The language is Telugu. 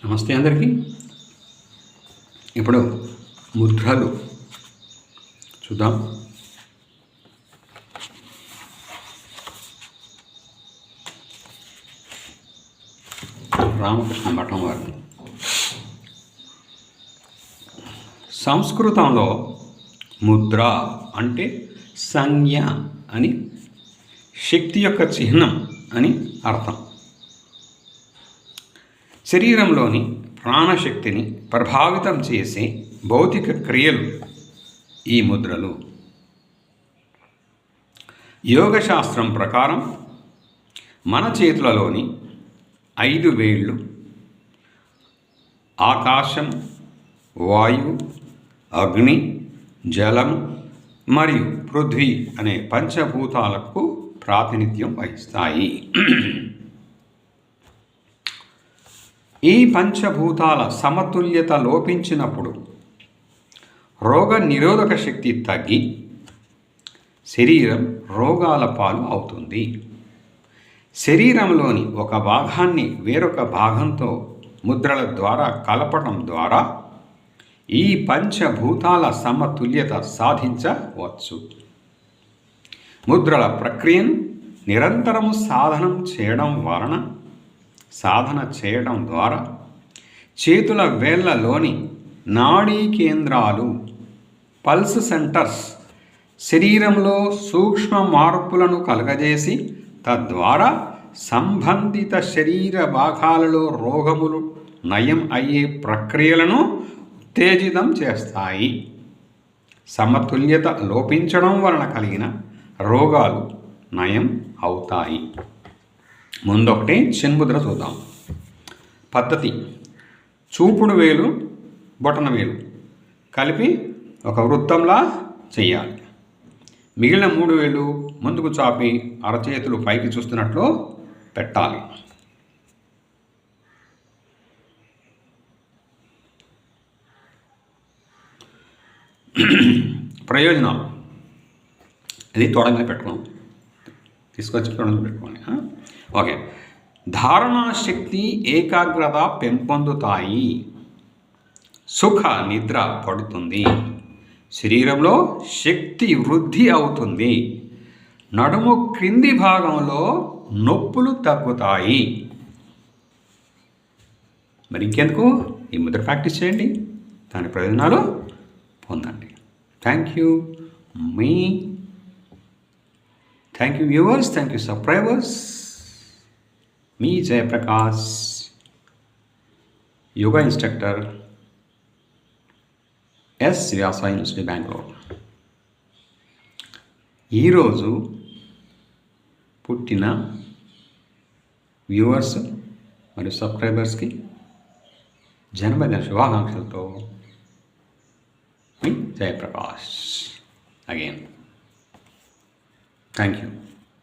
నమస్తే అందరికీ. ఇప్పుడు ముద్రలు చూద్దాం. రామకృష్ణ మఠం వారు సంస్కృతంలో ముద్ర అంటే సంజ్ఞ అని, శక్తి యొక్క చిహ్నం అని అర్థం. శరీరంలోని ప్రాణశక్తిని ప్రభావితం చేసే భౌతిక క్రియలు ఈ ముద్రలు. యోగశాస్త్రం ప్రకారం మన చేతులలోని 5 వేళ్ళు ఆకాశం, వాయువు, అగ్ని, జలం మరియు పృథ్వీ అనే పంచభూతాలకు ప్రాతినిధ్యం వహిస్తాయి. ఈ పంచభూతాల సమతుల్యత లోపించినప్పుడు రోగ నిరోధక శక్తి తగ్గి శరీరం రోగాల పాలు అవుతుంది. శరీరంలోని ఒక భాగాన్ని వేరొక భాగంతో ముద్రల ద్వారా కలపడం ద్వారా ఈ పంచభూతాల సమతుల్యత సాధించవచ్చు. ముద్రల ప్రక్రియను నిరంతరము సాధన చేయడం ద్వారా చేతుల వేళ్లలోని నాడీ కేంద్రాలు, పల్స్ సెంటర్స్ శరీరంలో సూక్ష్మ మార్పులను కలుగజేసి తద్వారా సంబంధిత శరీర భాగాలలో రోగములు నయం అయ్యే ప్రక్రియలను ఉత్తేజితం చేస్తాయి. సమతుల్యత లోపించడం వలన కలిగిన రోగాలు నయం అవుతాయి. ముందొకటి చిన్ముద్ర చూద్దాం. పద్ధతి: చూపుడు వేలు, బొటన వేలు కలిపి ఒక వృత్తంలా చేయాలి. మిగిలిన 3 వేలు ముందుకు చాపి అరచేతులు పైకి చూస్తున్నట్లు పెట్టాలి. ప్రయోజనాలు: ఇది తొడ మీద పెట్టుకోండి, తీసుకొచ్చి తొడ మీద పెట్టుకోండి. ఓకే. ధారణా శక్తి, ఏకాగ్రత పెంపొందుతాయి. సుఖ నిద్ర పడుతుంది. శరీరంలో శక్తి వృద్ధి అవుతుంది. నడుము క్రింది భాగంలో నొప్పులు తగ్గుతాయి. మరి ఇంకెందుకు, ఈ ముద్ర ప్రాక్టీస్ చేయండి, దాని ప్రయోజనాలు పొందండి. Thank you viewers, thank you subscribers. మీ Jayaprakash, yoga instructor, S Vyasa university, Bengaluru. ఈరోజు పుట్టిన వ్యూవర్స్ మరియు సబ్స్క్రైబర్స్కి జన్మదిన శుభాకాంక్షలతో మీ జయప్రకాష్ అగైన్. Thank you.